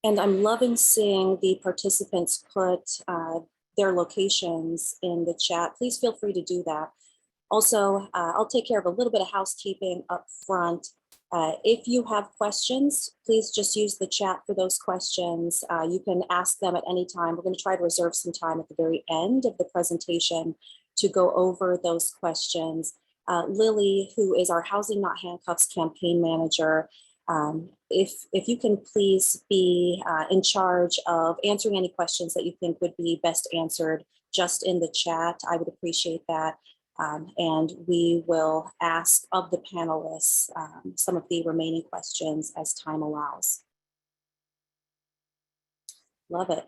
And I'm loving seeing the participants put their locations in the chat. Please feel free to do that. Also, I'll take care of a little bit of housekeeping up front. If you have questions, please just use the chat for those questions. You can ask them at any time. We're going to try to reserve some time at the very end of the presentation to go over those questions. Lily, who is our Housing Not Handcuffs campaign manager, if you can please be in charge of answering any questions that you think would be best answered just in the chat, I would appreciate that. And we will ask of the panelists some of the remaining questions as time allows. Love it.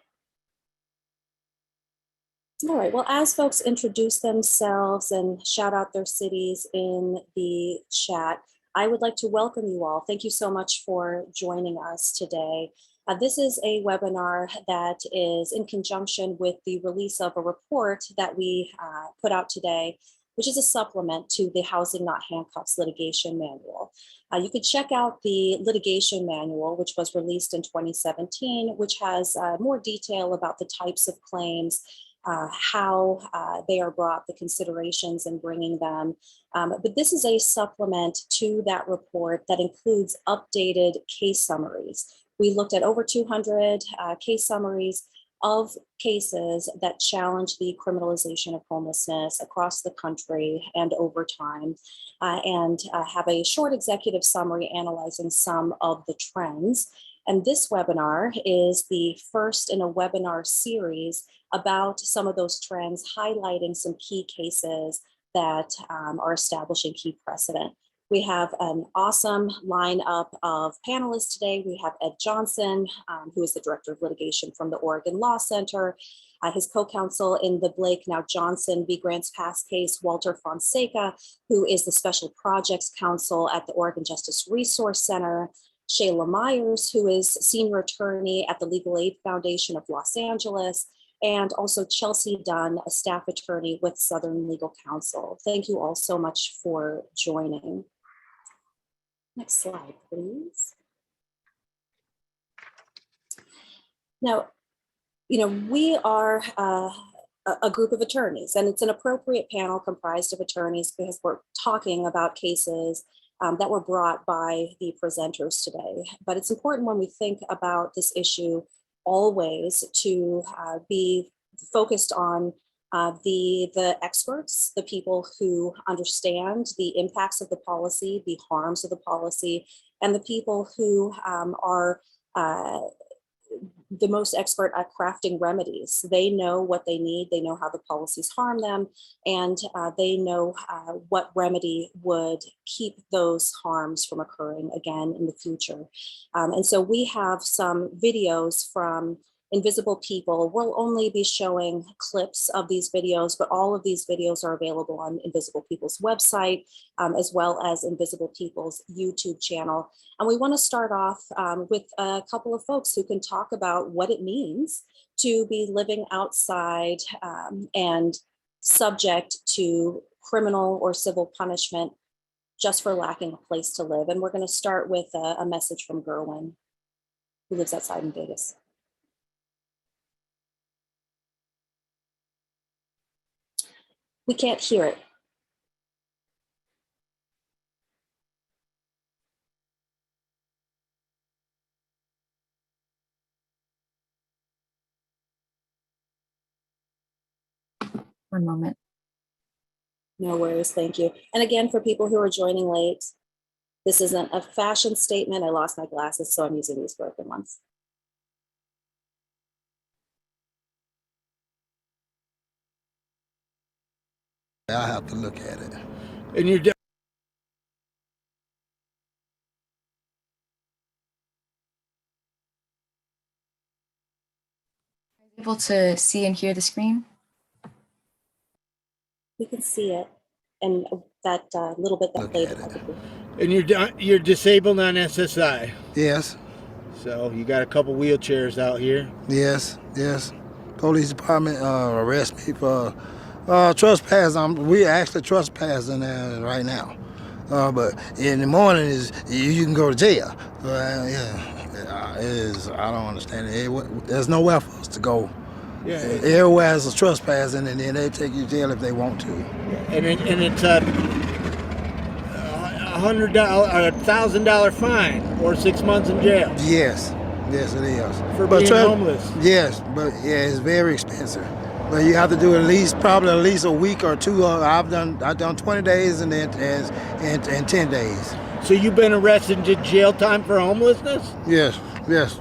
All right, well, as folks introduce themselves and shout out their cities in the chat, I would like to welcome you all. Thank you so much for joining us today. This is a webinar that is in conjunction with the release of a report that we put out today, which is a supplement to the Housing Not Handcuffs litigation manual. You could check out the litigation manual, which was released in 2017, which has more detail about the types of claims, how they are brought, the considerations in bringing them. But this is a supplement to that report that includes updated case summaries. We looked at over 200 case summaries of cases that challenge the criminalization of homelessness across the country and over time, and have a short executive summary analyzing some of the trends. And this webinar is the first in a webinar series about some of those trends, highlighting some key cases that are establishing key precedent. We have an awesome lineup of panelists today. We have Ed Johnson, who is the Director of Litigation from the Oregon Law Center. His co-counsel in the Blake, now Johnson v. Grants Pass case, Walter Fonseca, who is the Special Projects Counsel at the Oregon Justice Resource Center. Shayla Myers, who is Senior Attorney at the Legal Aid Foundation of Los Angeles, and also Chelsea Dunn, a staff attorney with Southern Legal Counsel. Thank you all so much for joining. Next slide, please. Now, we are a group of attorneys, and it's an appropriate panel comprised of attorneys because we're talking about cases that were brought by the presenters today. But it's important when we think about this issue always to be focused on the experts, the people who understand the impacts of the policy, the harms of the policy, and the people who are the most expert at crafting remedies. They know what they need, they know how the policies harm them, and they know what remedy would keep those harms from occurring again in the future. And so we have some videos from Invisible People. We'll only be showing clips of these videos, but all of these videos are available on Invisible People's website, as well as Invisible People's YouTube channel. And we want to start off with a couple of folks who can talk about what it means to be living outside and subject to criminal or civil punishment just for lacking a place to live. And we're going to start with a message from Gerwin, who lives outside in Vegas. We can't hear it. One moment. No worries, thank you. And again, for people who are joining late, this isn't a fashion statement. I lost my glasses, so I'm using these broken ones. I have to look at it. And you're done. Able to see and hear the screen? We can see it, and that little bit that played. And you're disabled on SSI. Yes. So you got a couple wheelchairs out here. Yes. Police department arrest me for trespass. We actually trespassing there right now. But in the morning you can go to jail. Yeah. I don't understand it. There's nowhere for us to go. Yeah. Everywhere is a trespassing, and then they take you to jail if they want to. And it's a $100 or $1,000 fine or 6 months in jail Yes, it is. for being homeless. Yes, but yeah, it's very expensive. But you have to do probably at least a week or two. I've done 20 days and 10 days. So you've been arrested and did jail time for homelessness? Yes.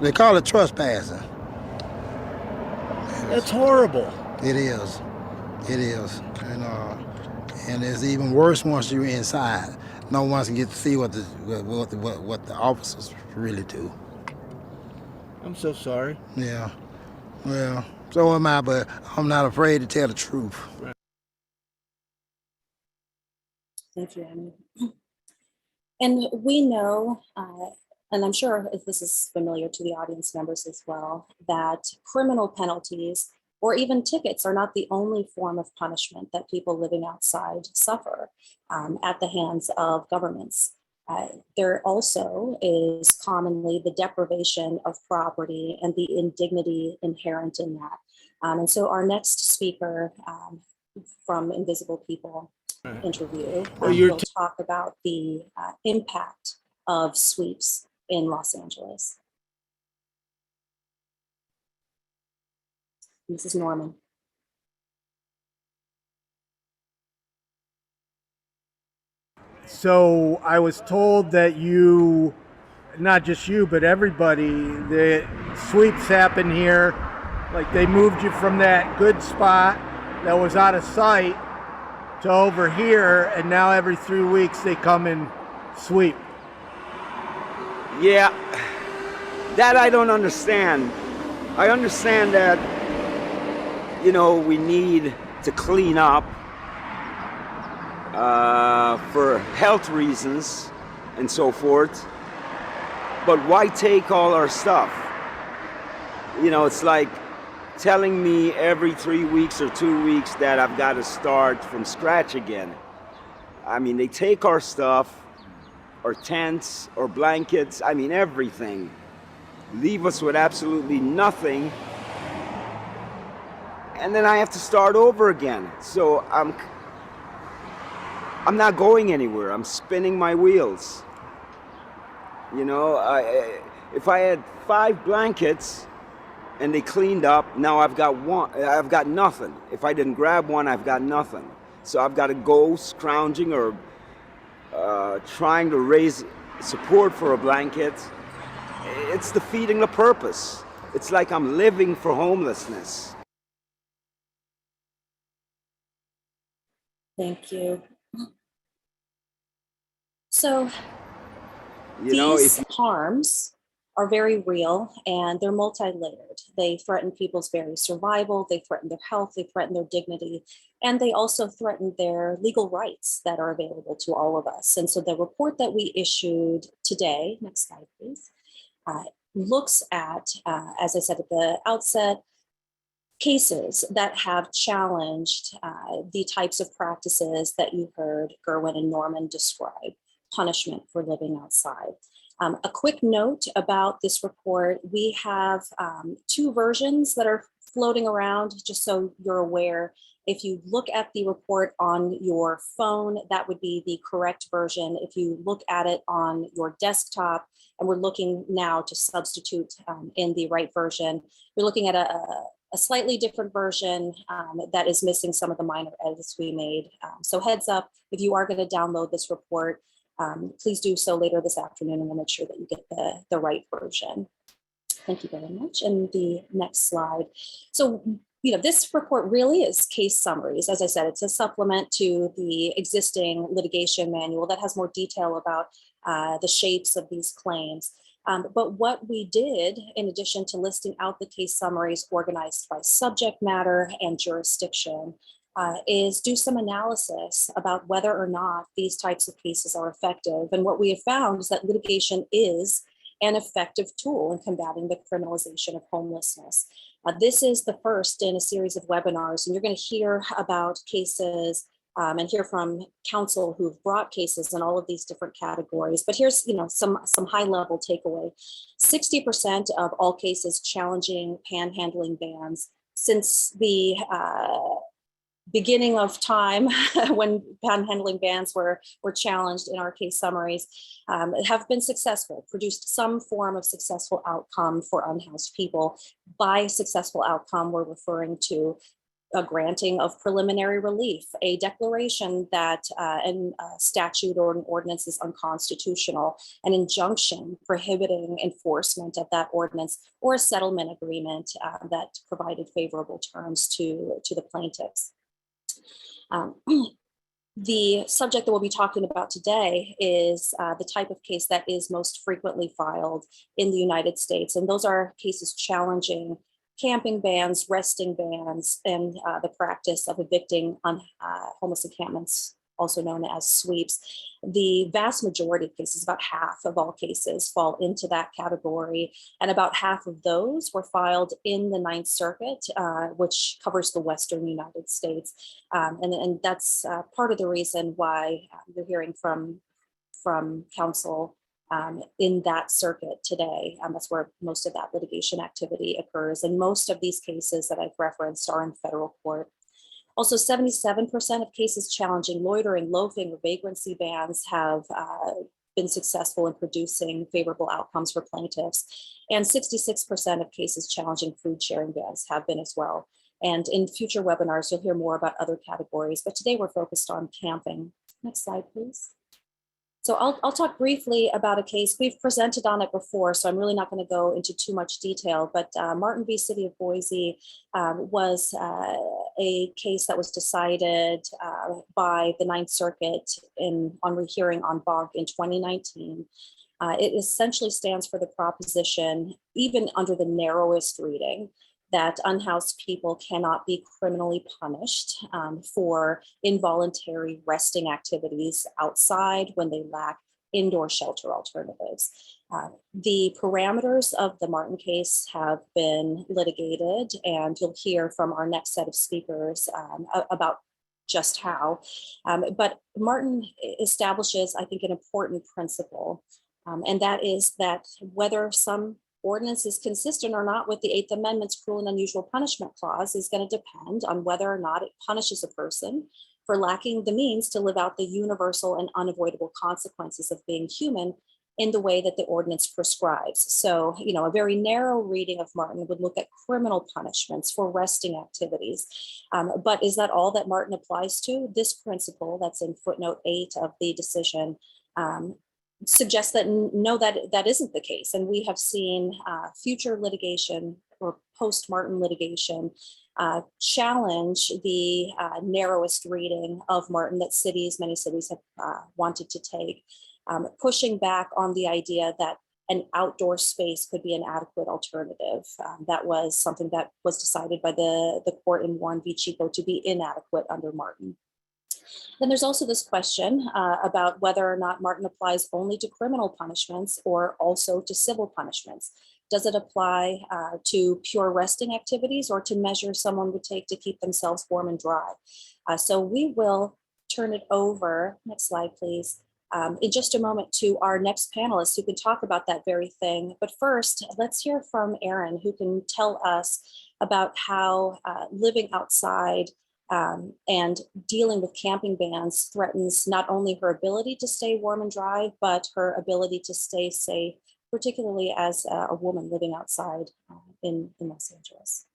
They call it trespassing. That's horrible. It is. And it's even worse once you're inside. No one can get to see what the officers really do. I'm so sorry. Yeah. Well, so am I, but I'm not afraid to tell the truth. Right. Thank you, Amy. And we know, and I'm sure if this is familiar to the audience members as well, that criminal penalties or even tickets are not the only form of punishment that people living outside suffer at the hands of governments. There also is commonly the deprivation of property and the indignity inherent in that. And so our next speaker from Invisible People interview will talk about the impact of sweeps in Los Angeles. This is Norman. So I was told that you, not just you, but everybody, the sweeps happen here. Like they moved you from that good spot that was out of sight to over here, and now every 3 weeks they come and sweep. Yeah, that I don't understand. I understand that, we need to clean up for health reasons and so forth. But why take all our stuff? It's like telling me every 3 weeks or 2 weeks that I've got to start from scratch again. I mean, they take our stuff, our tents, or blankets, everything. Leave us with absolutely nothing. And then I have to start over again. So I'm not going anywhere. I'm spinning my wheels. If I had 5 blankets and they cleaned up, now I've got nothing. If I didn't grab one, I've got nothing. So I've got to go scrounging or trying to raise support for a blanket. It's defeating the purpose. It's like I'm living for homelessness. Thank you. So these harms are very real and they're multi-layered. They threaten people's very survival, they threaten their health, they threaten their dignity, and they also threaten their legal rights that are available to all of us. And so the report that we issued today, next slide please, looks at, as I said at the outset, cases that have challenged the types of practices that you heard Gerwin and Norman describe, punishment for living outside. A quick note about this report, we have 2 versions that are floating around, just so you're aware. If you look at the report on your phone, that would be the correct version. If you look at it on your desktop, and we're looking now to substitute in the right version, you're looking at a slightly different version that is missing some of the minor edits we made. So heads up, if you are going to download this report, please do so later this afternoon, and we'll make sure that you get the right version. Thank you very much. And the next slide. So, this report really is case summaries. As I said, it's a supplement to the existing litigation manual that has more detail about the shapes of these claims. But what we did, in addition to listing out the case summaries organized by subject matter and jurisdiction, is do some analysis about whether or not these types of cases are effective. And what we have found is that litigation is an effective tool in combating the criminalization of homelessness. This is the first in a series of webinars, and you're going to hear about cases and hear from counsel who've brought cases in all of these different categories. But here's, some high level takeaway. 60% of all cases challenging panhandling bans since the beginning of time when panhandling bans were challenged in our case summaries have been successful, produced some form of successful outcome for unhoused people. By successful outcome, we're referring to a granting of preliminary relief, a declaration that a statute or an ordinance is unconstitutional, an injunction prohibiting enforcement of that ordinance, or a settlement agreement that provided favorable terms to the plaintiffs. The subject that we'll be talking about today is the type of case that is most frequently filed in the United States, and those are cases challenging camping bans, resting bans, and the practice of evicting homeless encampments, also known as sweeps. The vast majority of cases, about half of all cases, fall into that category, and about half of those were filed in the Ninth Circuit, which covers the Western United States. And that's part of the reason why you're hearing from counsel in that circuit today. That's where most of that litigation activity occurs. And most of these cases that I've referenced are in federal court. Also, 77% of cases challenging loitering, loafing, or vagrancy bans have been successful in producing favorable outcomes for plaintiffs. And 66% of cases challenging food sharing bans have been as well. And in future webinars, you'll hear more about other categories, but today we're focused on camping. Next slide, please. So I'll talk briefly about a case. We've presented on it before, so I'm really not going to go into too much detail, but Martin v. City of Boise was a case that was decided by the Ninth Circuit on rehearing en banc in 2019. It essentially stands for the proposition, even under the narrowest reading, that unhoused people cannot be criminally punished for involuntary resting activities outside when they lack indoor shelter alternatives. The parameters of the Martin case have been litigated, and you'll hear from our next set of speakers about just how. But Martin establishes, I think, an important principle, and that is that whether some ordinance is consistent or not with the Eighth Amendment's cruel and unusual punishment clause is going to depend on whether or not it punishes a person for lacking the means to live out the universal and unavoidable consequences of being human in the way that the ordinance prescribes. So, a very narrow reading of Martin would look at criminal punishments for resting activities. But is that all that Martin applies to? This principle that's in footnote 8 of the decision suggests that no, that isn't the case. And we have seen future litigation or post-Martin litigation challenge the narrowest reading of Martin that many cities have wanted to take, pushing back on the idea that an outdoor space could be an adequate alternative. That was something that was decided by the court in Warren v. Chico to be inadequate under Martin. Then there's also this question about whether or not Martin applies only to criminal punishments or also to civil punishments. Does it apply to pure resting activities or to measures someone would take to keep themselves warm and dry? So we will turn it over, next slide please, in just a moment to our next panelists who can talk about that very thing. But first, let's hear from Erin, who can tell us about how living outside and dealing with camping bans threatens not only her ability to stay warm and dry, but her ability to stay safe, particularly as a woman living outside in Los Angeles.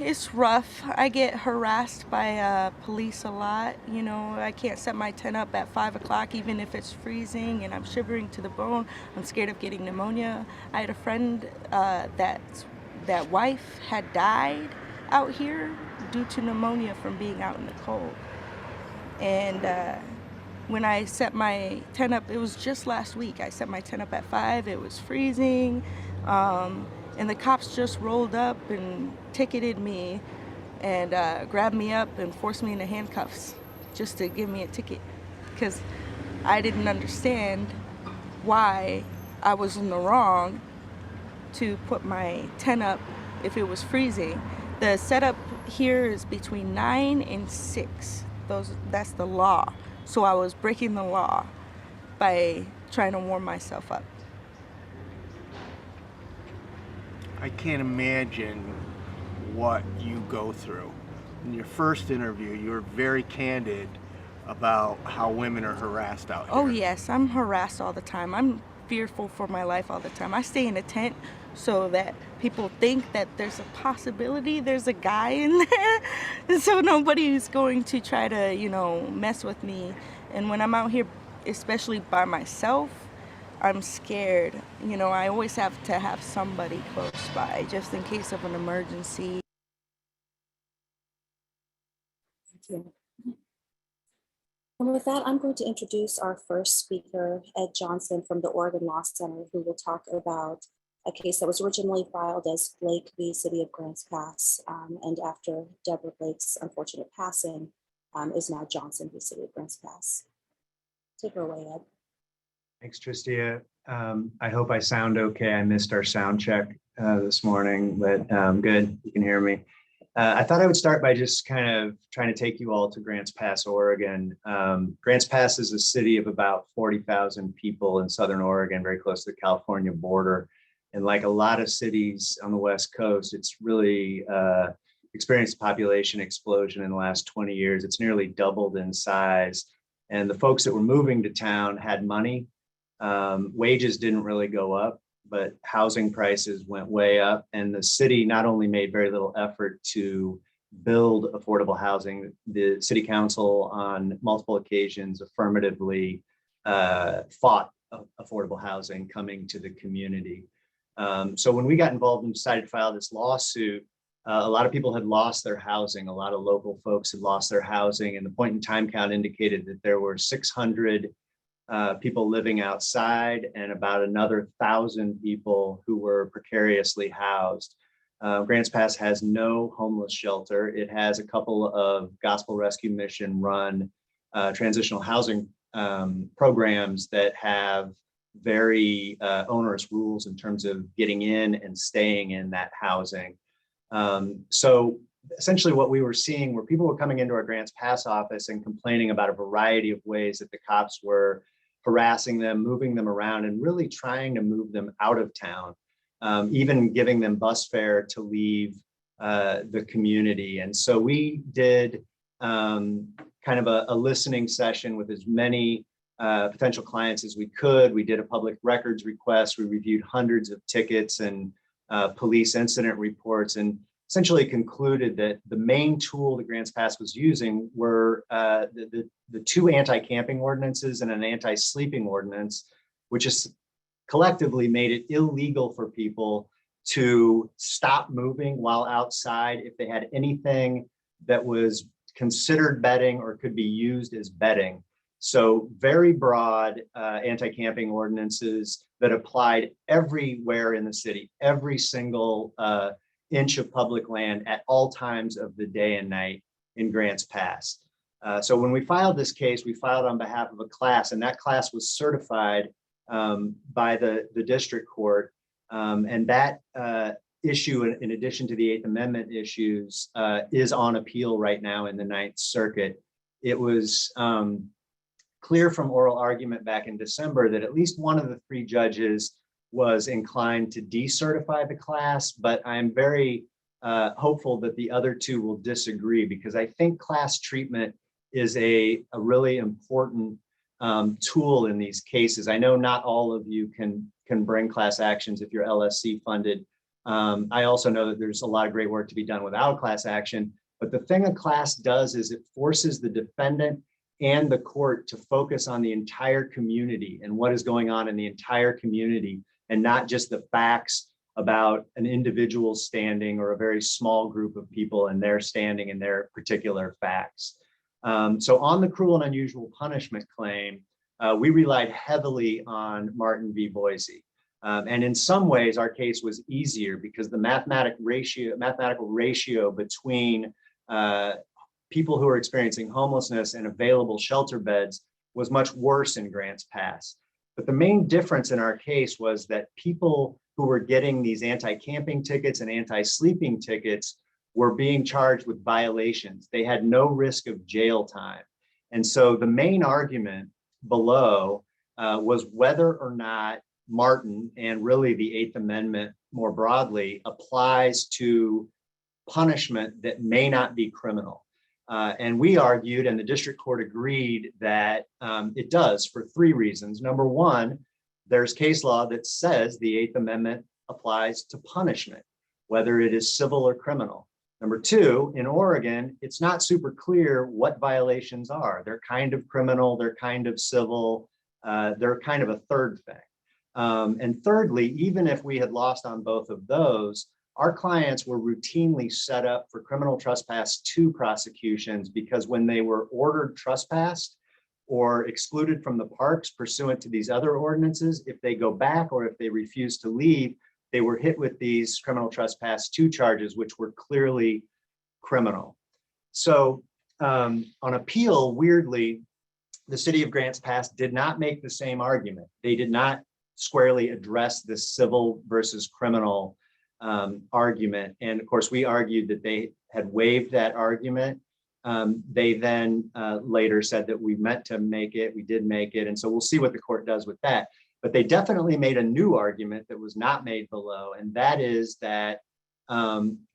It's rough. I get harassed by police a lot. I can't set my tent up at 5 o'clock even if it's freezing and I'm shivering to the bone. I'm scared of getting pneumonia. I had a friend that wife had died out here due to pneumonia from being out in the cold. And when I set my tent up, it was just last week, I set my tent up at 5, it was freezing, and the cops just rolled up and ticketed me and grabbed me up and forced me into handcuffs just to give me a ticket, because I didn't understand why I was in the wrong to put my tent up if it was freezing. The setup here is between 9 and 6. That's the law. So I was breaking the law by trying to warm myself up. I can't imagine what you go through. In your first interview, you were very candid about how women are harassed out here. Oh yes, I'm harassed all the time. I'm fearful for my life all the time. I stay in a tent so that people think that there's a possibility there's a guy in there. And so nobody's going to try to, mess with me. And when I'm out here, especially by myself, I'm scared. I always have to have somebody close by just in case of an emergency. Thank you. And with that, I'm going to introduce our first speaker, Ed Johnson from the Oregon Law Center, who will talk about a case that was originally filed as Blake v. City of Grants Pass, and after Deborah Blake's unfortunate passing, is now Johnson v. City of Grants Pass. Take her away, Ed. Thanks, Tristia. I hope I sound okay. I missed our sound check this morning, but good, you can hear me. I thought I would start by just kind of trying to take you all to Grants Pass, Oregon. Grants Pass is a city of about 40,000 people in Southern Oregon, very close to the California border. And like a lot of cities on the West Coast, it's really experienced population explosion in the last 20 years. It's nearly doubled in size. And the folks that were moving to town had money. Wages didn't really go up, but housing prices went way up, and the city not only made very little effort to build affordable housing, the city council on multiple occasions affirmatively fought affordable housing coming to the community. So when we got involved and decided to file this lawsuit, a lot of people had lost their housing. A lot of local folks had lost their housing, and the point in time count indicated that there were 600 people living outside and about another 1,000 people who were precariously housed. Grants Pass has no homeless shelter. It has a couple of Gospel Rescue Mission run transitional housing programs that have very onerous rules in terms of getting in and staying in that housing. So essentially what we were seeing were people were coming into our Grants Pass office and complaining about a variety of ways that the cops were harassing them, moving them around, and really trying to move them out of town, even giving them bus fare to leave the community. And so we did kind of a listening session with as many potential clients as we could. We did a public records request. We reviewed hundreds of tickets and police incident reports, and essentially concluded that the main tool that Grants Pass was using were the two anti-camping ordinances and an anti-sleeping ordinance, which is collectively made it illegal for people to stop moving while outside if they had anything that was considered bedding or could be used as bedding. So very broad anti-camping ordinances that applied everywhere in the city, every single inch of public land at all times of the day and night in Grants Pass. So when we filed this case, we filed on behalf of a class, and that class was certified by the district court. And that issue, in addition to the Eighth Amendment issues, is on appeal right now in the Ninth Circuit. It was clear from oral argument back in December that at least one of the three judges was inclined to decertify the class, but I'm very hopeful that the other two will disagree, because I think class treatment is a really important tool in these cases. I know not all of you can bring class actions if you're LSC funded. I also know that there's a lot of great work to be done without class action, but the thing a class does is it forces the defendant and the court to focus on the entire community and what is going on in the entire community, and not just the facts about an individual standing or a very small group of people and their standing and their particular facts. So on the cruel and unusual punishment claim, we relied heavily on Martin v. Boise. And in some ways, our case was easier because the mathematical ratio between people who are experiencing homelessness and available shelter beds was much worse in Grants Pass. But the main difference in our case was that people who were getting these anti-camping tickets and anti-sleeping tickets were being charged with violations. They had no risk of jail time. And so the main argument below was whether or not Martin, and really the Eighth Amendment more broadly, applies to punishment that may not be criminal. And we argued, and the district court agreed, that it does for three reasons. Number one, there's case law that says the Eighth Amendment applies to punishment, whether it is civil or criminal. Number two, in Oregon, it's not super clear what violations are. They're kind of criminal, they're kind of civil, they're kind of a third thing. And thirdly, even if we had lost on both of those, our clients were routinely set up for criminal trespass 2 prosecutions, because when they were ordered trespassed or excluded from the parks pursuant to these other ordinances, if they go back or if they refuse to leave, they were hit with these criminal trespass 2 charges, which were clearly criminal. So on appeal, weirdly, the city of Grants Pass did not make the same argument. They did not squarely address this civil versus criminal argument. And of course, we argued that they had waived that argument. They then later said that we meant to make it, we did make it. And so we'll see what the court does with that. But they definitely made a new argument that was not made below. And that is that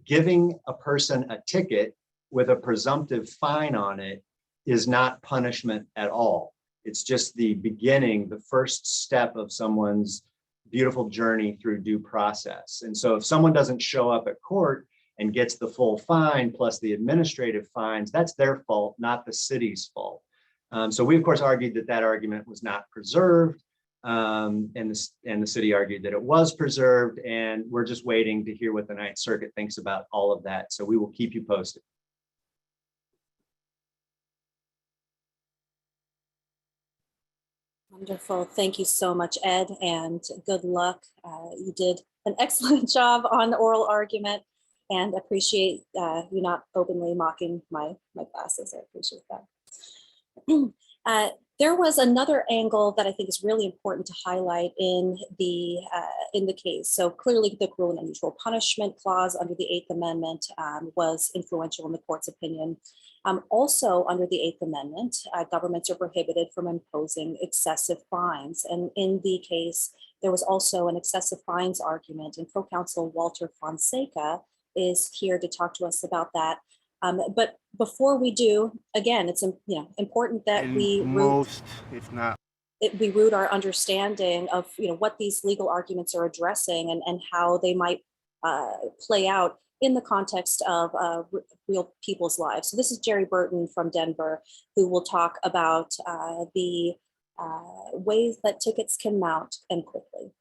giving a person a ticket with a presumptive fine on it is not punishment at all. It's just the beginning, the first step of someone's beautiful journey through due process. And so if someone doesn't show up at court and gets the full fine plus the administrative fines, that's their fault, not the city's fault. So we, of course, argued that that argument was not preserved. And the city argued that it was preserved. And we're just waiting to hear what the Ninth Circuit thinks about all of that. So we will keep you posted. Wonderful. Thank you so much, Ed, and good luck. You did an excellent job on the oral argument, and appreciate you not openly mocking my classes. I appreciate that. There was another angle that I think is really important to highlight in the case. So clearly the cruel and unusual punishment clause under the Eighth Amendment was influential in the court's opinion. Also under the Eighth Amendment, governments are prohibited from imposing excessive fines. And in the case, there was also an excessive fines argument, and pro-counsel Walter Fonseca is here to talk to us about that. But before we do, again, it's important that we root our understanding of what these legal arguments are addressing and how they might play out in the context of real people's lives. So this is Jerry Burton from Denver, who will talk about the ways that tickets can mount and quickly.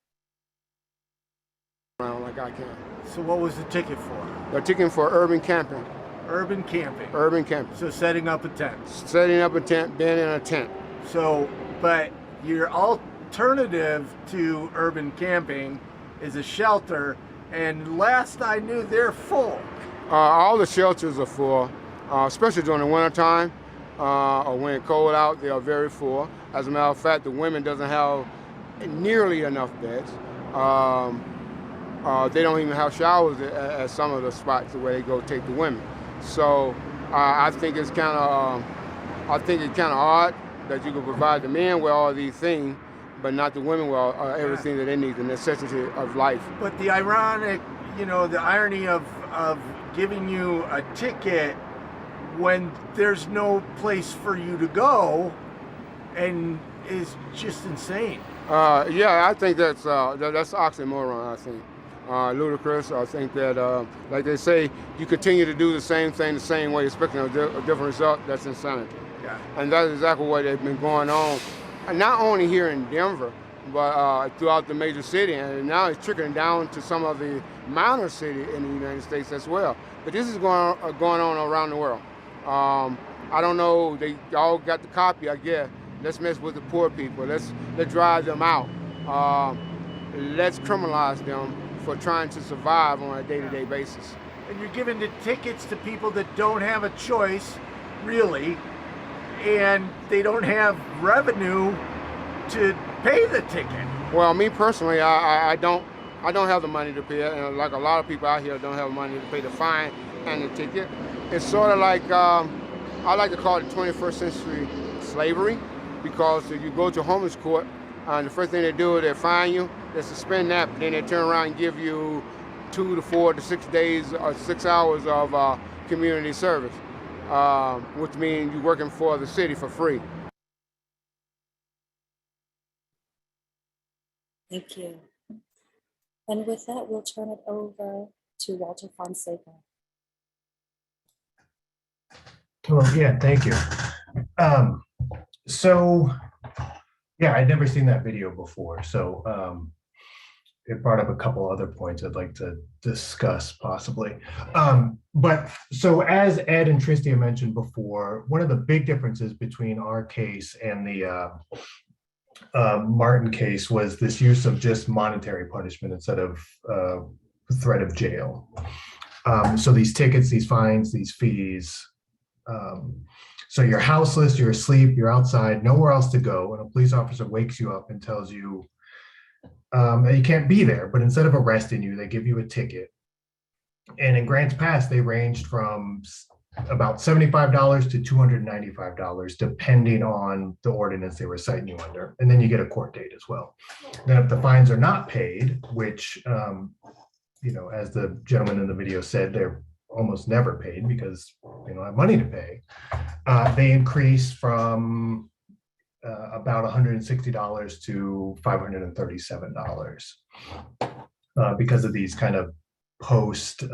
Like I can. So what was the ticket for? The ticket for urban camping. Urban camping. Urban camping. So setting up a tent. Setting up a tent, being in a tent. So, but your alternative to urban camping is a shelter, and last I knew, they're full. All the shelters are full, especially during the wintertime or when it's cold out, they are very full. As a matter of fact, the women doesn't have nearly enough beds. They don't even have showers at some of the spots where they go take the women. So I think it's kind of odd that you can provide the men with all these things, but not the women with everything that they need, the necessity of life. But the irony of giving you a ticket when there's no place for you to go, and is just insane. Yeah, I think that's oxymoron. I think ludicrous. I think that, like they say, you continue to do the same thing the same way, expecting a different result. That's insanity. Yeah. And that's exactly what has been going on, not only here in Denver, but throughout the major city, and now it's trickling down to some of the minor cities in the United States as well. But this is going on around the world. I don't know. They all got the copy, I guess. Let's mess with the poor people. Let's drive them out. Let's criminalize them for trying to survive on a day-to-day basis. And you're giving the tickets to people that don't have a choice, really, and they don't have revenue to pay the ticket. Well, me personally, I don't I don't have the money to pay it, and like a lot of people out here don't have money to pay the fine and the ticket. It's sort of like, I like to call it 21st century slavery, because if you go to homeless court, the first thing they do is they fine you, they suspend that, then they turn around and give you 2 to 4 to 6 days or 6 hours of community service, which means you're working for the city for free. Thank you. And with that, we'll turn it over to Walter Fonseca. Well, yeah, thank you. So, yeah, I'd never seen that video before. So it brought up a couple other points I'd like to discuss possibly. But so as Ed and Tristia mentioned before, one of the big differences between our case and the Martin case was this use of just monetary punishment instead of threat of jail. So these tickets, these fines, these fees. So you're houseless, you're asleep, you're outside, nowhere else to go, and a police officer wakes you up and tells you that you can't be there. But instead of arresting you, they give you a ticket. And in Grants Pass, they ranged from about $75 to $295, depending on the ordinance they were citing you under. And then you get a court date as well. Then if the fines are not paid, which, you know, as the gentleman in the video said, they're almost never paid because they don't have money to pay. They increase from about $160 to $537 because of these kind of post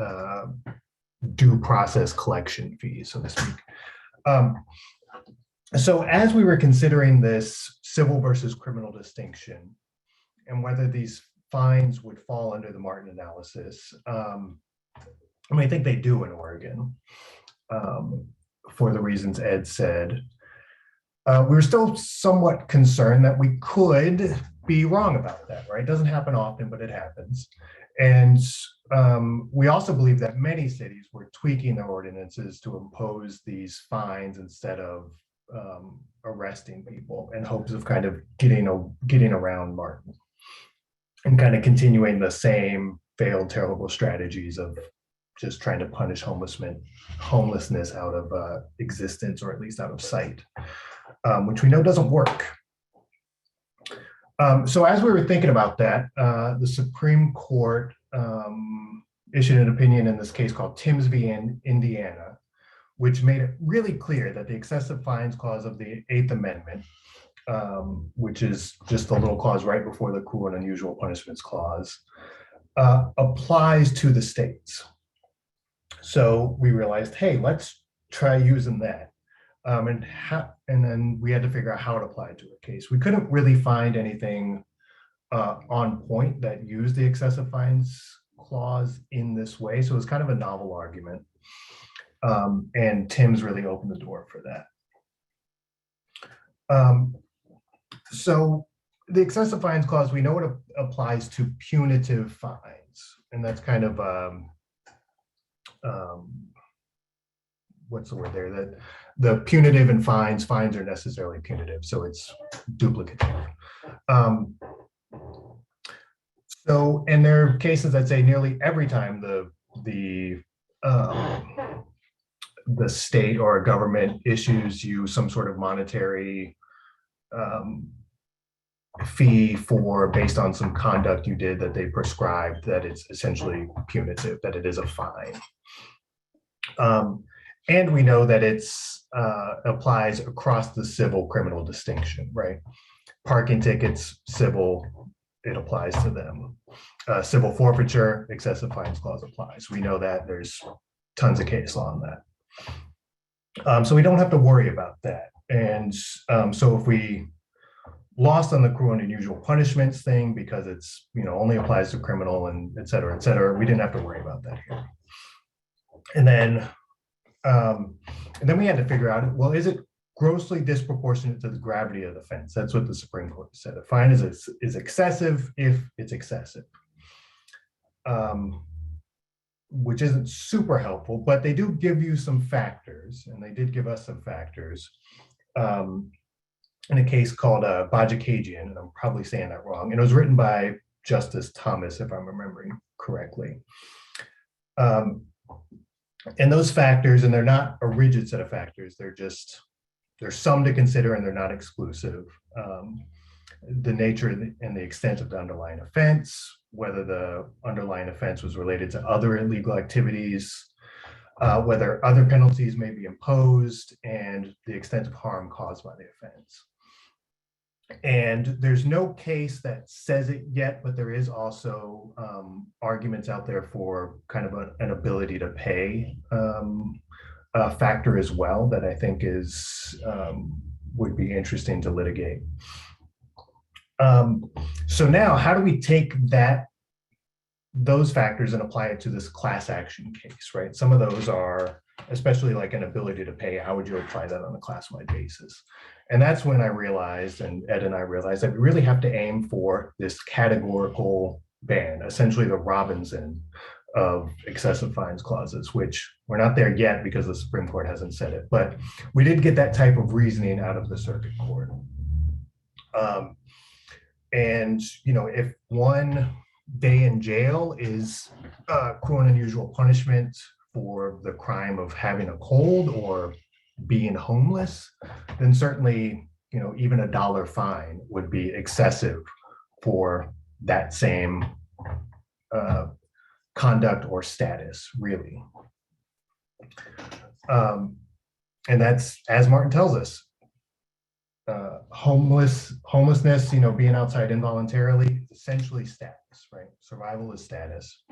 due process collection fees, so to speak. So as we were considering this civil versus criminal distinction and whether these fines would fall under the Martin analysis, I mean, I think they do in Oregon, for the reasons Ed said. We were still somewhat concerned that we could be wrong about that, right? It doesn't happen often, but it happens. And we also believe that many cities were tweaking their ordinances to impose these fines instead of arresting people in hopes of kind of getting around Martin and kind of continuing the same failed, terrible strategies of just trying to punish homelessness out of existence, or at least out of sight, which we know doesn't work. So as we were thinking about that, the Supreme Court issued an opinion in this case called Timms v. Indiana, which made it really clear that the excessive fines clause of the 8th Amendment, which is just a little clause right before the cruel and unusual punishments clause, applies to the states. So we realized, hey, let's try using that. And then we had to figure out how it applied to a case. We couldn't really find anything on point that used the excessive fines clause in this way. So it was kind of a novel argument. And Tim's really opened the door for that. So the excessive fines clause, we know it applies to punitive fines. And that's kind of, what's the word there? That the punitive and fines are necessarily punitive, so it's duplicative. So, and there are cases that say nearly every time the state or a government issues you some sort of monetary fee for based on some conduct you did that they prescribed, that it's essentially punitive, that it is a fine. And we know that it's applies across the civil criminal distinction, right? Parking tickets, civil, it applies to them. Civil forfeiture, excessive fines clause applies. We know that there's tons of case law on that. So we don't have to worry about that. And so if we lost on the cruel and unusual punishments thing because it's, you know, only applies to criminal and et cetera, we didn't have to worry about that here. And then we had to figure out, well, is it grossly disproportionate to the gravity of the offense? That's what the Supreme Court said. A fine is excessive if it's excessive, which isn't super helpful, but they do give you some factors, and they did give us some factors in a case called Bajikagian, and I'm probably saying that wrong. And it was written by Justice Thomas, if I'm remembering correctly. And those factors, and they're not a rigid set of factors, there's some to consider and they're not exclusive. The nature and the extent of the underlying offense, whether the underlying offense was related to other illegal activities, whether other penalties may be imposed, and the extent of harm caused by the offense. And there's no case that says it yet, but there is also arguments out there for kind of an ability to pay factor as well that I think would be interesting to litigate. So now, how do we take those factors and apply it to this class action case, right? Some of those are, especially like an ability to pay, how would you apply that on a class-wide basis? And that's when I realized, and Ed and I realized, that we really have to aim for this categorical ban, essentially the Robinson of excessive fines clauses, which we're not there yet because the Supreme Court hasn't said it, but we did get that type of reasoning out of the circuit court. And, you know, if 1 day in jail is cruel and unusual punishment for the crime of having a cold or being homeless, then certainly, you know, even a $1 fine would be excessive for that same conduct or status, really. And that's, as Martin tells us, homelessness, you know, being outside involuntarily, essentially status, right? Survival is status.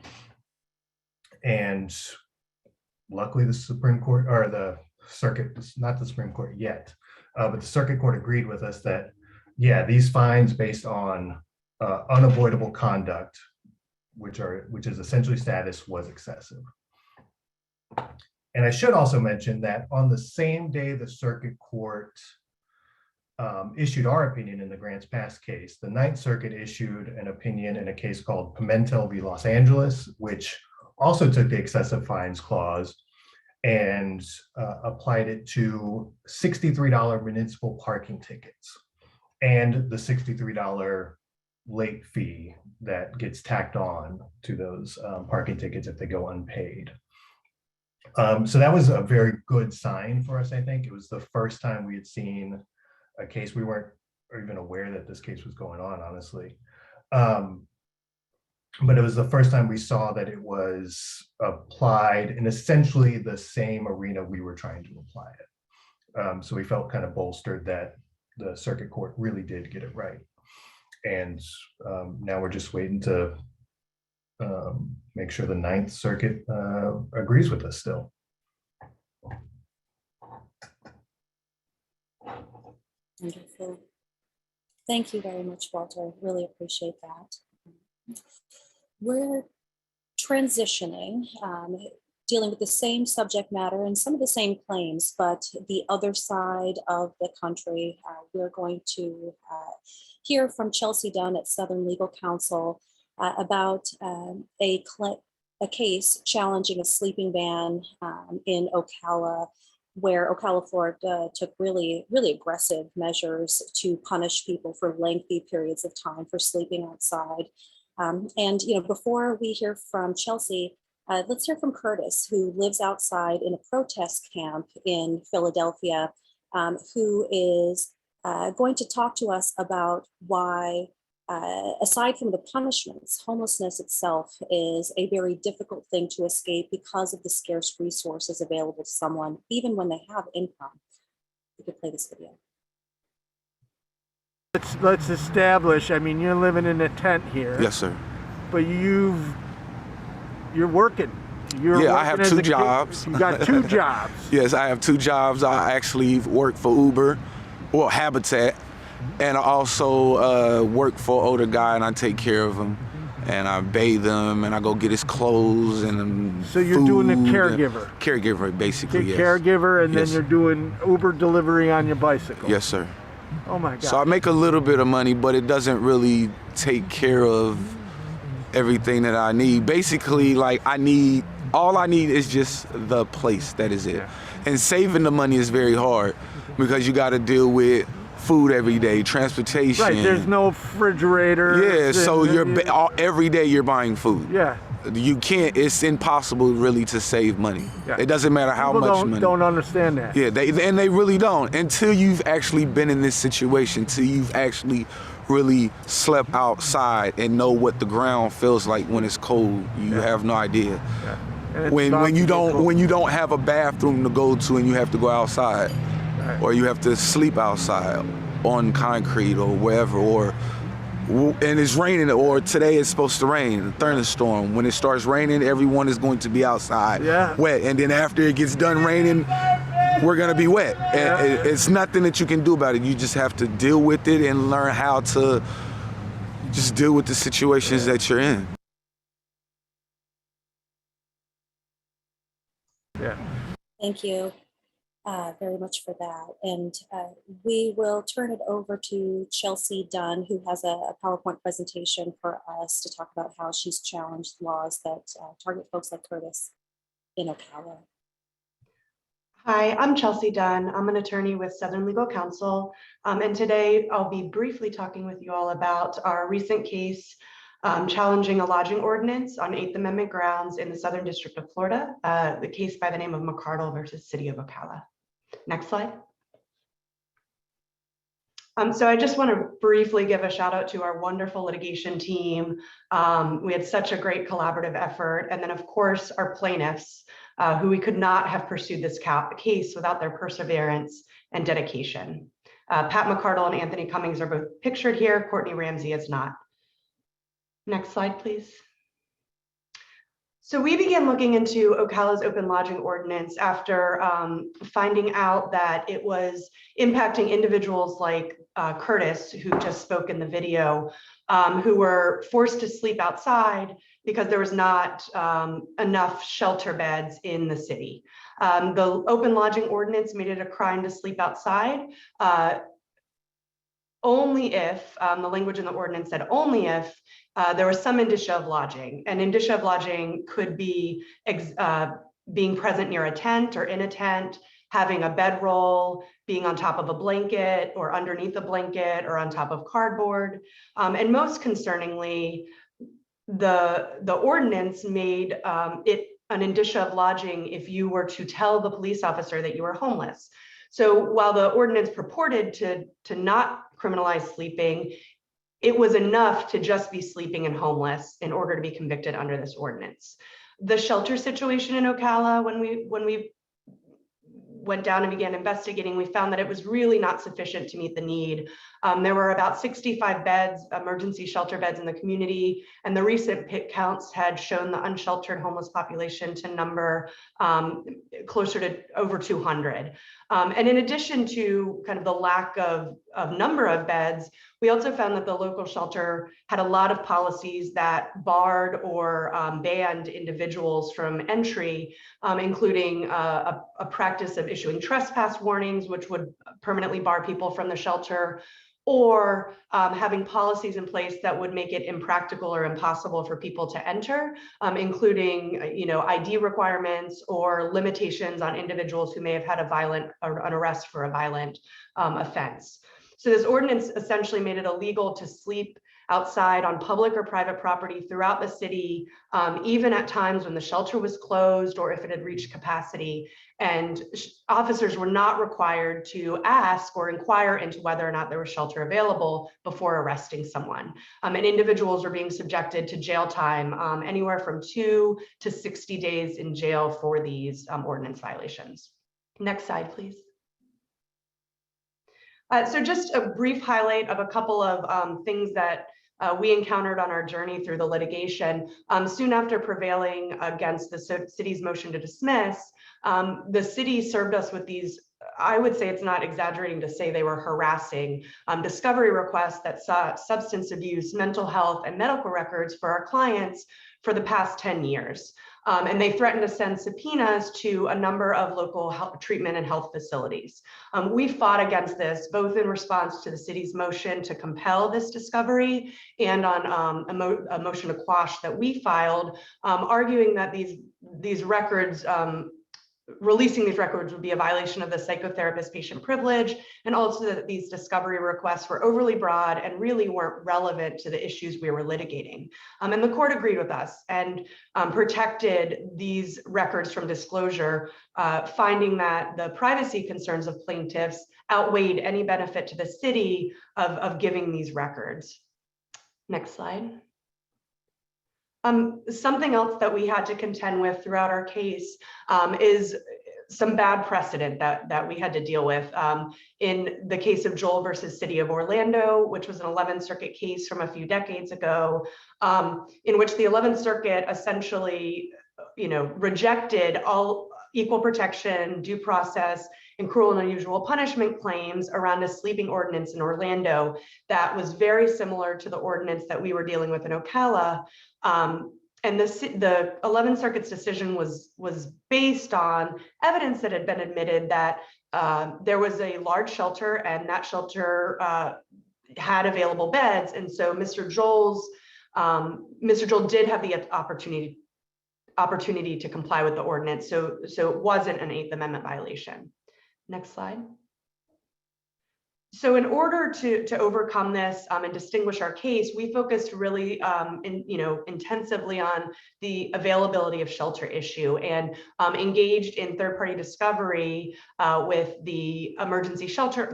And luckily the Supreme Court, or the circuit, not the Supreme Court yet, but the circuit court agreed with us that, yeah, these fines based on unavoidable conduct, which is essentially status, was excessive. And I should also mention that on the same day the circuit court issued our opinion in the Grants Pass case, the Ninth Circuit issued an opinion in a case called Pimentel v. Los Angeles, which also took the excessive fines clause and applied it to $63 municipal parking tickets and the $63 late fee that gets tacked on to those parking tickets if they go unpaid. So that was a very good sign for us, I think. It was the first time we had seen a case. We weren't even aware that this case was going on, honestly. But it was the first time we saw that it was applied in essentially the same arena we were trying to apply it. So we felt kind of bolstered that the circuit court really did get it right. And now we're just waiting to make sure the Ninth Circuit agrees with us still. Wonderful. Thank you very much, Walter. Really appreciate that. We're transitioning, dealing with the same subject matter and some of the same claims, but the other side of the country. We're going to hear from Chelsea Dunn at Southern Legal Counsel about a case challenging a sleeping ban in Ocala, where Ocala, Florida took really, really aggressive measures to punish people for lengthy periods of time for sleeping outside. And, you know, before we hear from Chelsea, let's hear from Curtis, who lives outside in a protest camp in Philadelphia, who is going to talk to us about why, aside from the punishments, homelessness itself is a very difficult thing to escape because of the scarce resources available to someone, even when they have income. We could play this video. Let's establish, I mean, you're living in a tent here. Yes, sir. But you're working. I have 2 jobs. You got 2 jobs. Yes, I have 2 jobs. I actually work for Uber, or Habitat, and I also work for an older guy, and I take care of him, and I bathe him, and I go get his clothes and so you're food doing a caregiver. Caregiver, basically, yes. Caregiver, and yes. then you're doing Uber delivery on your bicycle. Yes, sir. Oh my God. So I make a little bit of money, but it doesn't really take care of everything that I need. Basically, like all I need is just the place, that is it. Yeah. And saving the money is very hard because you got to deal with food every day, transportation. Right, there's no refrigerator. Yeah, so every day you're buying food. Yeah. You can't, it's impossible really to save money. Yeah. It doesn't matter how People much money. don't understand that. Yeah, they really don't until you've actually been in this situation, till you've actually really slept outside and know what the ground feels like when it's cold. You have no idea. Yeah. When you don't have a bathroom to go to and you have to go outside, right, or you have to sleep outside on concrete or wherever, and it's raining, or today it's supposed to rain, a thunderstorm. When it starts raining, everyone is going to be outside wet, and then after it gets done raining, we're gonna be wet. And it's nothing that you can do about it. You just have to deal with it and learn how to just deal with the situations that you're in. Yeah. Thank you very much for that. And we will turn it over to Chelsea Dunn, who has a PowerPoint presentation for us to talk about how she's challenged laws that target folks like Curtis in Ocala. Hi, I'm Chelsea Dunn. I'm an attorney with Southern Legal Counsel. And today I'll be briefly talking with you all about our recent case challenging a lodging ordinance on 8th Amendment grounds in the Southern District of Florida, the case by the name of McCardle versus City of Ocala. Next slide. So I just want to briefly give a shout out to our wonderful litigation team. We had such a great collaborative effort. And then of course, our plaintiffs, who we could not have pursued this case without their perseverance and dedication. Pat McCardle and Anthony Cummings are both pictured here. Courtney Ramsey is not. Next slide, please. So we began looking into Ocala's open lodging ordinance after finding out that it was impacting individuals like Curtis, who just spoke in the video, who were forced to sleep outside because there was not enough shelter beds in the city. The open lodging ordinance made it a crime to sleep outside, only if, the language in the ordinance said only if there was some indicia of lodging. And indicia of lodging could be being present near a tent or in a tent, having a bedroll, being on top of a blanket or underneath a blanket or on top of cardboard. And most concerningly, the ordinance made it an indicia of lodging if you were to tell the police officer that you were homeless. So while the ordinance purported to not criminalize sleeping, it was enough to just be sleeping and homeless in order to be convicted under this ordinance. The shelter situation in Ocala, when we went down and began investigating, we found that it was really not sufficient to meet the need. There were about 65 beds, emergency shelter beds in the community, and the recent PIT counts had shown the unsheltered homeless population to number closer to over 200. And in addition to kind of the lack of number of beds, we also found that the local shelter had a lot of policies that barred or banned individuals from entry, including a practice of issuing trespass warnings, which would permanently bar people from the shelter, or having policies in place that would make it impractical or impossible for people to enter, including ID requirements or limitations on individuals who may have had an arrest for a violent offense. So this ordinance essentially made it illegal to sleep outside on public or private property throughout the city, even at times when the shelter was closed or if it had reached capacity. And officers were not required to ask or inquire into whether or not there was shelter available before arresting someone. And individuals were being subjected to jail time, anywhere from 2 to 60 days in jail for these ordinance violations. Next slide, please. So just a brief highlight of a couple of things that we encountered on our journey through the litigation. Soon after prevailing against the city's motion to dismiss, the city served us with these, I would say it's not exaggerating to say they were harassing discovery requests that sought substance abuse, mental health, and medical records for our clients for the past 10 years. And they threatened to send subpoenas to a number of local health treatment and health facilities. We fought against this, both in response to the city's motion to compel this discovery and on a motion to quash that we filed, arguing that these records releasing these records would be a violation of the psychotherapist patient privilege, and also that these discovery requests were overly broad and really weren't relevant to the issues we were litigating. And the court agreed with us and protected these records from disclosure, finding that the privacy concerns of plaintiffs outweighed any benefit to the city of giving these records. Next slide. Something else that we had to contend with throughout our case is some bad precedent that we had to deal with. In the case of Joel versus City of Orlando, which was an 11th Circuit case from a few decades ago, in which the 11th Circuit essentially, rejected all equal protection, due process, and cruel and unusual punishment claims around a sleeping ordinance in Orlando that was very similar to the ordinance that we were dealing with in Ocala. And the 11th Circuit's decision was based on evidence that had been admitted that there was a large shelter, and that shelter had available beds. And so Mr. Joel did have the opportunity to comply with the ordinance. So it wasn't an 8th Amendment violation. Next slide. So in order to overcome this and distinguish our case, we focused really intensively on the availability of shelter issue, and engaged in third-party discovery with the emergency shelter,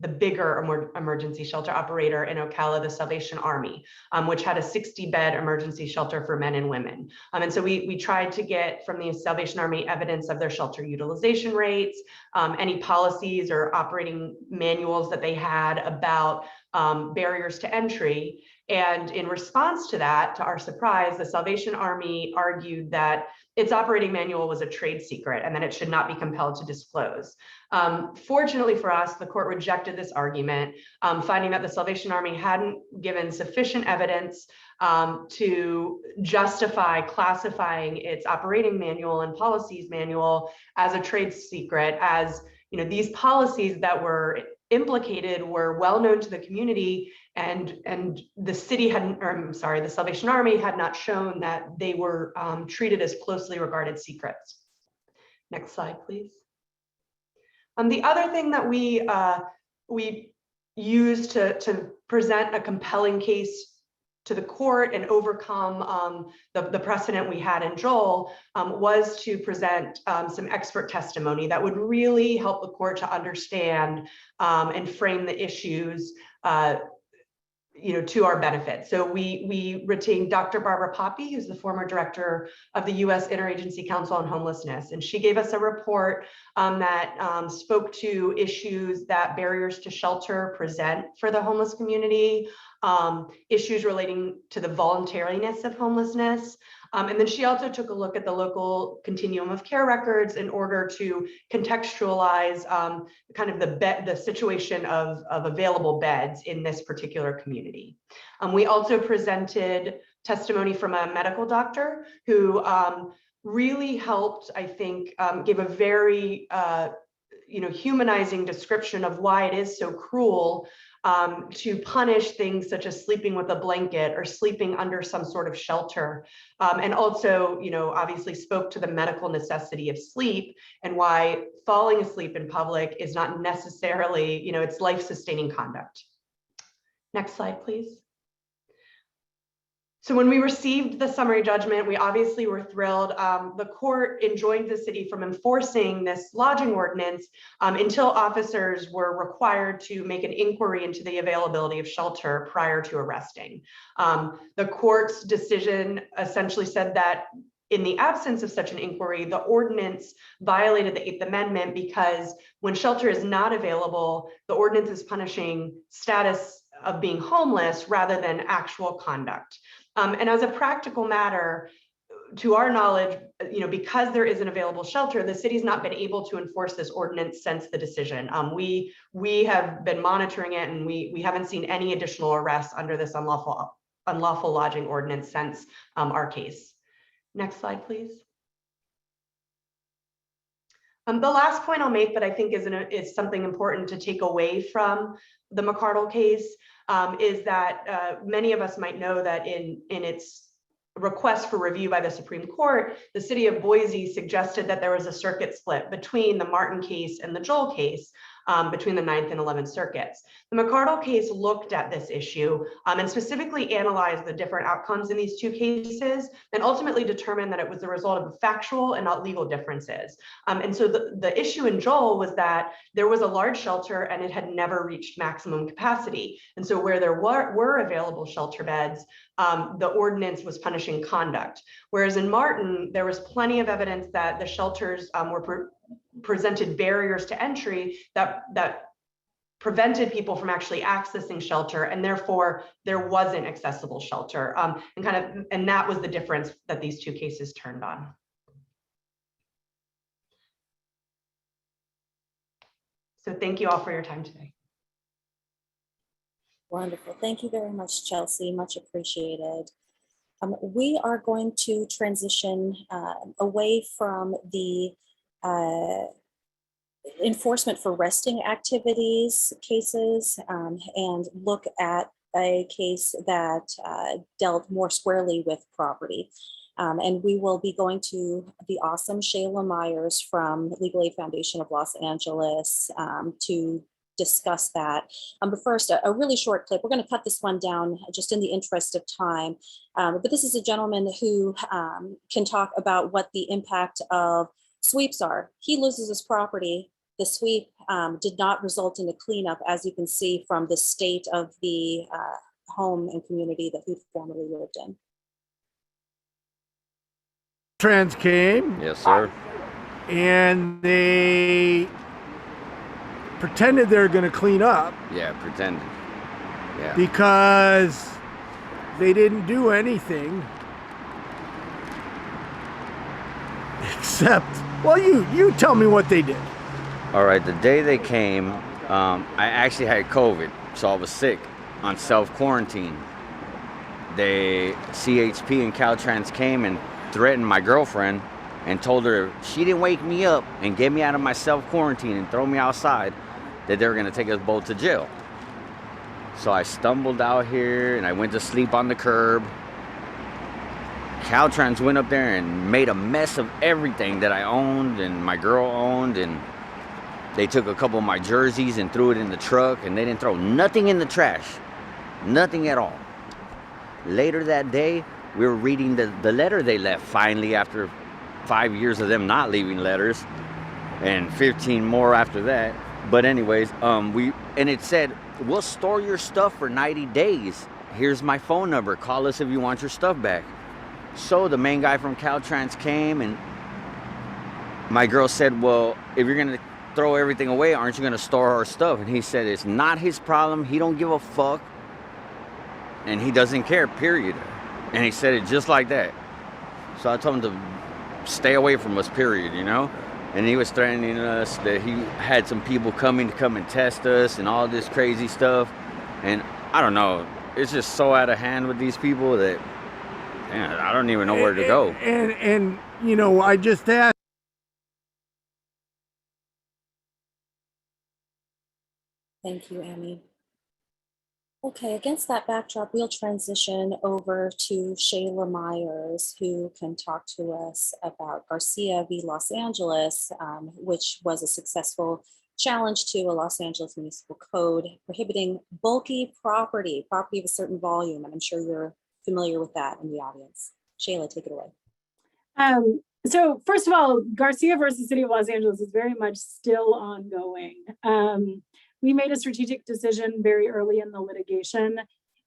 the bigger emergency shelter operator in Ocala, the Salvation Army, which had a 60-bed emergency shelter for men and women. And so we tried to get from the Salvation Army evidence of their shelter utilization rates, any policies or operating manuals that they had about barriers to entry. And in response to that, to our surprise, the Salvation Army argued that its operating manual was a trade secret and that it should not be compelled to disclose. Fortunately for us, the court rejected this argument, finding that the Salvation Army hadn't given sufficient evidence to justify classifying its operating manual and policies manual as a trade secret, as these policies that were implicated were well known to the community, and the city the Salvation Army had not shown that they were treated as closely regarded secrets. Next slide, please. The other thing that we used to present a compelling case to the court and overcome the precedent we had in Joel was to present some expert testimony that would really help the court to understand and frame the issues to our benefit. So we retained Dr. Barbara Poppy, who's the former director of the U.S. Interagency Council on Homelessness, and she gave us a report that spoke to issues that barriers to shelter present for the homeless community, issues relating to the voluntariness of homelessness. And then she also took a look at the local continuum of care records in order to contextualize kind of the situation of available beds in this particular community. We also presented testimony from a medical doctor who really helped, I think, give a very humanizing description of why it is so cruel to punish things such as sleeping with a blanket or sleeping under some sort of shelter, and also, obviously spoke to the medical necessity of sleep and why falling asleep in public is not necessarily, it's life-sustaining conduct. Next slide, please. So when we received the summary judgment, we obviously were thrilled. The court enjoined the city from enforcing this lodging ordinance until officers were required to make an inquiry into the availability of shelter prior to arresting. The court's decision essentially said that in the absence of such an inquiry, the ordinance violated the 8th Amendment because when shelter is not available, the ordinance is punishing status of being homeless rather than actual conduct. And as a practical matter, to our knowledge, because there is an available shelter, the city's not been able to enforce this ordinance since the decision. We have been monitoring it, and we haven't seen any additional arrests under this unlawful lodging ordinance since our case. Next slide, please. The last point I'll make that I think is something important to take away from the McCardle case is that many of us might know that in its request for review by the Supreme Court, the city of Boise suggested that there was a circuit split between the Martin case and the Joel case, between the 9th and 11th circuits. The McCardle case looked at this issue and specifically analyzed the different outcomes in these two cases and ultimately determined that it was the result of factual and not legal differences. And so the issue in Joel was that there was a large shelter and it had never reached maximum capacity. And so where there were available shelter beds, the ordinance was punishing conduct. Whereas in Martin, there was plenty of evidence that the shelters presented barriers to entry that prevented people from actually accessing shelter, and therefore there wasn't accessible shelter. And that was the difference that these two cases turned on. So thank you all for your time today. Wonderful. Thank you very much, Chelsea. Much appreciated. We are going to transition away from the enforcement for resting activities cases and look at a case that dealt more squarely with property. And we will be going to the awesome Shayla Myers from Legal Aid Foundation of Los Angeles to discuss that. But first, a really short clip. We're going to cut this one down just in the interest of time. But this is a gentleman who can talk about what the impact of sweeps are. He loses his property. The sweep did not result in a cleanup, as you can see from the state of the home and community that he formerly lived in. Trans came. Yes, sir. And they pretended they were going to clean up. Yeah, pretended. Yeah. Because they didn't do anything except, well, you tell me what they did. All right, the day they came, I actually had COVID, so I was sick on self-quarantine. CHP and Caltrans came and threatened my girlfriend and told her she didn't wake me up and get me out of my self-quarantine and throw me outside, that they were gonna take us both to jail. So I stumbled out here and I went to sleep on the curb. Caltrans went up there and made a mess of everything that I owned and my girl owned, and they took a couple of my jerseys and threw it in the truck, and they didn't throw nothing in the trash, nothing at all. Later that day, we were reading the letter they left finally after 5 years of them not leaving letters and 15 more after that. But anyways, and it said, we'll store your stuff for 90 days. Here's my phone number. Call us if you want your stuff back. So the main guy from Caltrans came, and my girl said, well, if you're gonna throw everything away, aren't you gonna store our stuff? And he said, it's not his problem. He don't give a fuck. And he doesn't care, period. And he said it just like that. So I told him to stay away from us, period, you know? And he was threatening us that he had some people coming to come and test us and all this crazy stuff. And I don't know, it's just so out of hand with these people that, man, I don't even know where to go. And you know, I just asked. Thank you, Amy. Okay, against that backdrop, we'll transition over to Shayla Myers, who can talk to us about Garcia v. Los Angeles, which was a successful challenge to a Los Angeles municipal code prohibiting bulky property of a certain volume. And I'm sure you're familiar with that in the audience. Shayla, take it away. So first of all, Garcia versus City of Los Angeles is very much still ongoing. We made a strategic decision very early in the litigation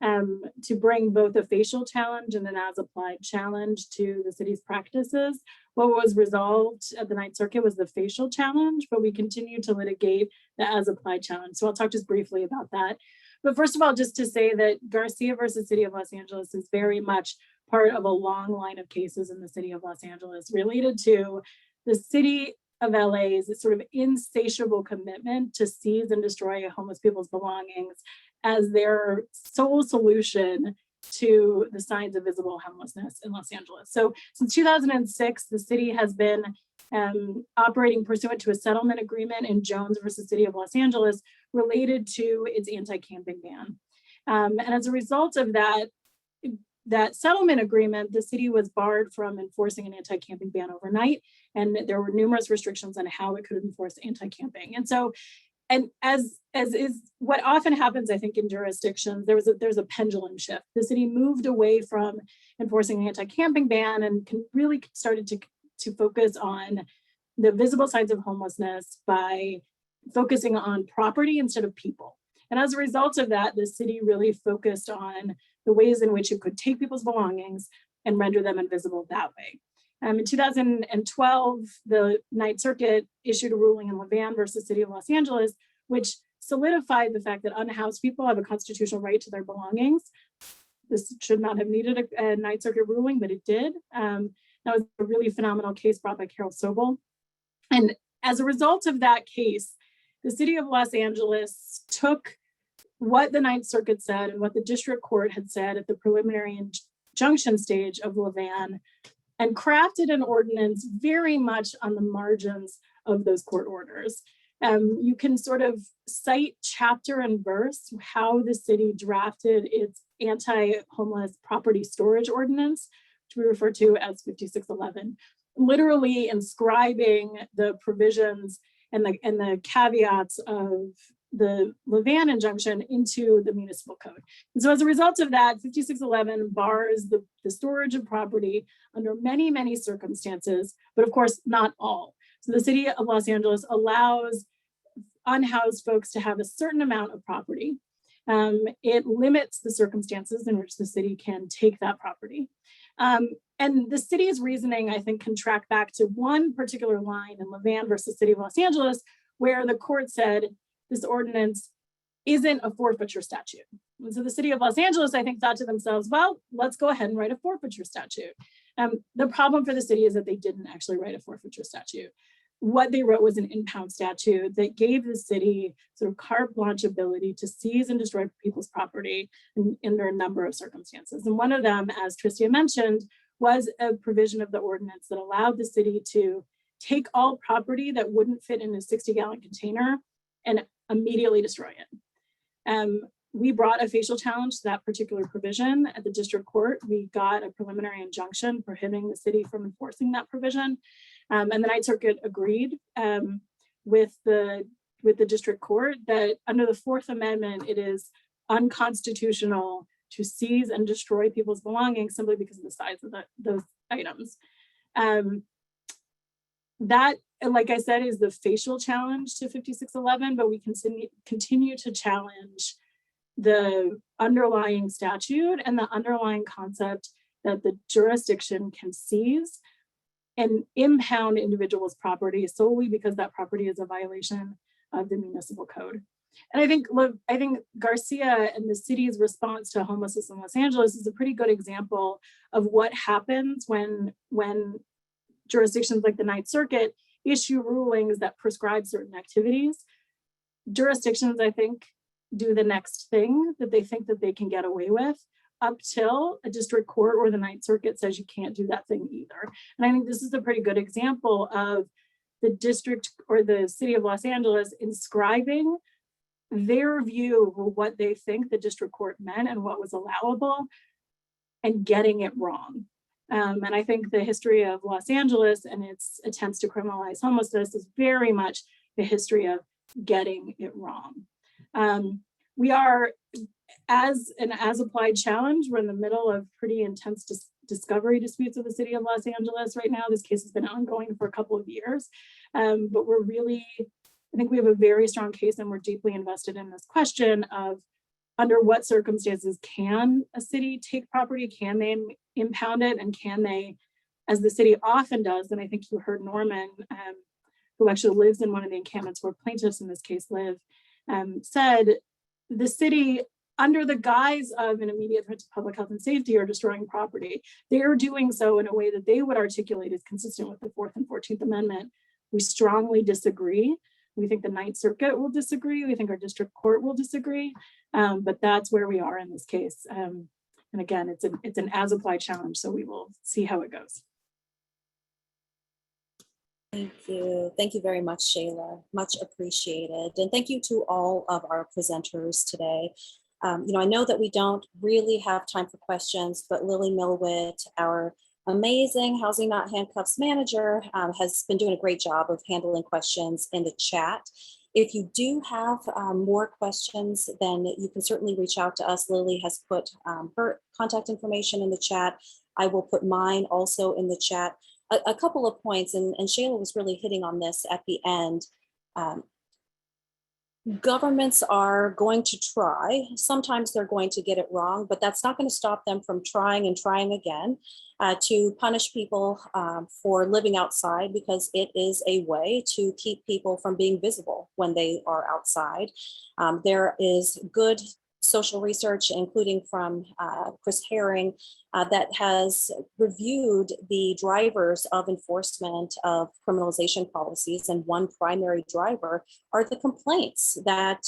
to bring both a facial challenge and an as-applied challenge to the city's practices. What was resolved at the Ninth Circuit was the facial challenge, but we continue to litigate the as-applied challenge. So I'll talk just briefly about that. But first of all, just to say that Garcia versus City of Los Angeles is very much part of a long line of cases in the City of Los Angeles related to the city of LA's sort of insatiable commitment to seize and destroy homeless people's belongings as their sole solution to the signs of visible homelessness in Los Angeles. So since 2006, the city has been operating pursuant to a settlement agreement in Jones versus City of Los Angeles related to its anti-camping ban. And as a result of that, that settlement agreement, the city was barred from enforcing an anti-camping ban overnight, and there were numerous restrictions on how it could enforce anti-camping. And so, and as is what often happens, I think, in jurisdictions, there's a pendulum shift. The city moved away from enforcing an anti-camping ban and really started to focus on the visible signs of homelessness by focusing on property instead of people. And as a result of that, the city really focused on the ways in which it could take people's belongings and render them invisible that way. In 2012, the Ninth Circuit issued a ruling in Levan versus City of Los Angeles, which solidified the fact that unhoused people have a constitutional right to their belongings. This should not have needed a Ninth Circuit ruling, but it did. That was a really phenomenal case brought by Carol Sobel. And as a result of that case, the City of Los Angeles took what the Ninth Circuit said and what the district court had said at the preliminary injunction stage of Levan and crafted an ordinance very much on the margins of those court orders. You can sort of cite chapter and verse how the city drafted its anti-homeless property storage ordinance, which we refer to as 5611, literally inscribing the provisions and the caveats of the Levan injunction into the municipal code. And so as a result of that, 5611 bars the storage of property under many, many circumstances, but of course, not all. So the City of Los Angeles allows unhoused folks to have a certain amount of property. It limits the circumstances in which the city can take that property. And the city's reasoning, I think, can track back to one particular line in Levan versus City of Los Angeles, where the court said, this ordinance isn't a forfeiture statute. And so the City of Los Angeles, I think, thought to themselves, well, let's go ahead and write a forfeiture statute. The problem for the city is that they didn't actually write a forfeiture statute. What they wrote was an impound statute that gave the city sort of carte blanche ability to seize and destroy people's property under a number of circumstances. And one of them, as Tristia mentioned, was a provision of the ordinance that allowed the city to take all property that wouldn't fit in a 60-gallon container and immediately destroy it. We brought a facial challenge to that particular provision at the district court. We got a preliminary injunction prohibiting the city from enforcing that provision. And the Ninth Circuit agreed with the district court that under the Fourth Amendment, it is unconstitutional to seize and destroy people's belongings simply because of the size of those items. That, like I said, is the facial challenge to 5611, but we continue to challenge the underlying statute and the underlying concept that the jurisdiction can seize and impound individuals' property solely because that property is a violation of the municipal code. And I think Garcia and the city's response to homelessness in Los Angeles is a pretty good example of what happens when jurisdictions like the Ninth Circuit issue rulings that prescribe certain activities. Jurisdictions, I think, do the next thing that they think that they can get away with up till a district court or the Ninth Circuit says you can't do that thing either. And I think this is a pretty good example of the district or the City of Los Angeles inscribing their view of what they think the district court meant and what was allowable and getting it wrong. And I think the history of Los Angeles and its attempts to criminalize homelessness is very much the history of getting it wrong. We are, as an as-applied challenge, we're in the middle of pretty intense discovery disputes with the City of Los Angeles right now. This case has been ongoing for a couple of years, but we're really, I think we have a very strong case and we're deeply invested in this question of under what circumstances can a city take property? Can they impound it? And can they, as the city often does, and I think you heard Norman, who actually lives in one of the encampments where plaintiffs in this case live, said the city, under the guise of an immediate threat to public health and safety or destroying property, they are doing so in a way that they would articulate as consistent with the 4th and 14th Amendment. We strongly disagree. We think the Ninth Circuit will disagree. We think our district court will disagree, but that's where we are in this case. And again, it's an as-applied challenge, so we will see how it goes. Thank you. Thank you very much, Shayla. Much appreciated. And thank you to all of our presenters today. I know that we don't really have time for questions, but Lily Millwit, our amazing Housing Not Handcuffs manager, has been doing a great job of handling questions in the chat. If you do have more questions, then you can certainly reach out to us. Lily has put her contact information in the chat. I will put mine also in the chat. A couple of points, and Shayla was really hitting on this at the end. Governments are going to try. Sometimes they're going to get it wrong, but that's not going to stop them from trying and trying again to punish people for living outside, because it is a way to keep people from being visible when they are outside. There is good social research, including from Chris Herring, that has reviewed the drivers of enforcement of criminalization policies, and one primary driver are the complaints that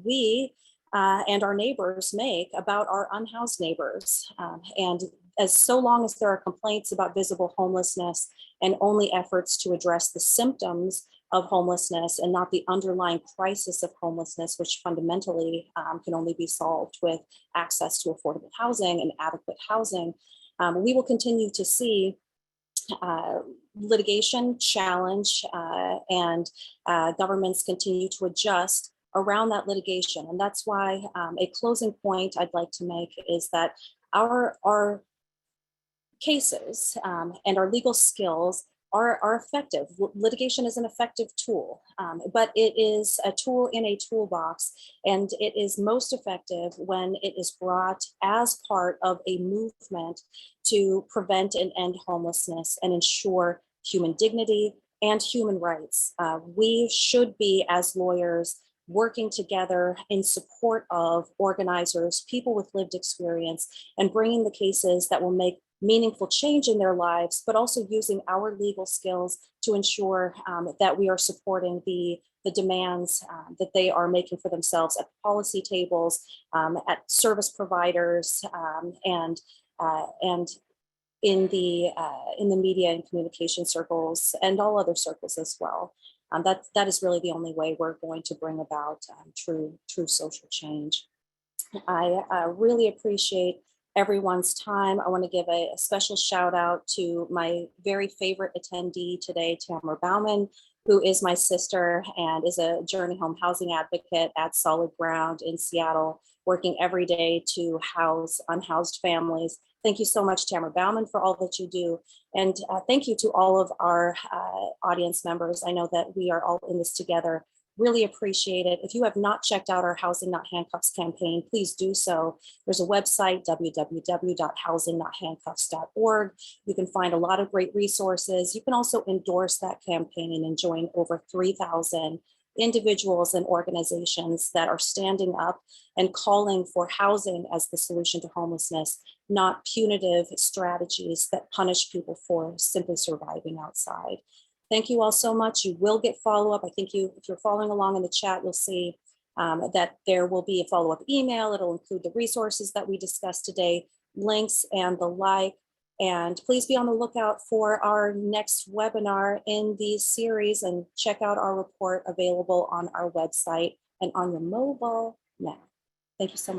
we and our neighbors make about our unhoused neighbors. And as so long as there are complaints about visible homelessness and only efforts to address the symptoms of homelessness and not the underlying crisis of homelessness, which fundamentally can only be solved with access to affordable housing and adequate housing, we will continue to see litigation challenge and governments continue to adjust around that litigation. And that's why a closing point I'd like to make is that our cases and our legal skills are effective. Litigation is an effective tool, but it is a tool in a toolbox, and it is most effective when it is brought as part of a movement to prevent and end homelessness and ensure human dignity and human rights. We should be, as lawyers, working together in support of organizers, people with lived experience, and bringing the cases that will make meaningful change in their lives, but also using our legal skills to ensure that we are supporting the demands that they are making for themselves at policy tables, at service providers, and in the media and communication circles, and all other circles as well. That is really the only way we're going to bring about true social change. I really appreciate everyone's time. I want to give a special shout out to my very favorite attendee today, Tamara Bauman, who is my sister and is a Journey Home housing advocate at Solid Ground in Seattle, working every day to house unhoused families. Thank you so much, Tamara Bauman, for all that you do. And thank you to all of our audience members. I know that we are all in this together. Really appreciate it. If you have not checked out our Housing Not Handcuffs campaign, please do so. There's a website, www.housingnothandcuffs.org. You can find a lot of great resources. You can also endorse that campaign and join over 3,000 individuals and organizations that are standing up and calling for housing as the solution to homelessness, not punitive strategies that punish people for simply surviving outside. Thank you all so much. You will get follow-up. I think if you're following along in the chat, you'll see that there will be a follow-up email. It'll include the resources that we discussed today, links and the like. And please be on the lookout for our next webinar in the series, and check out our report available on our website and on your mobile now. Thank you so much.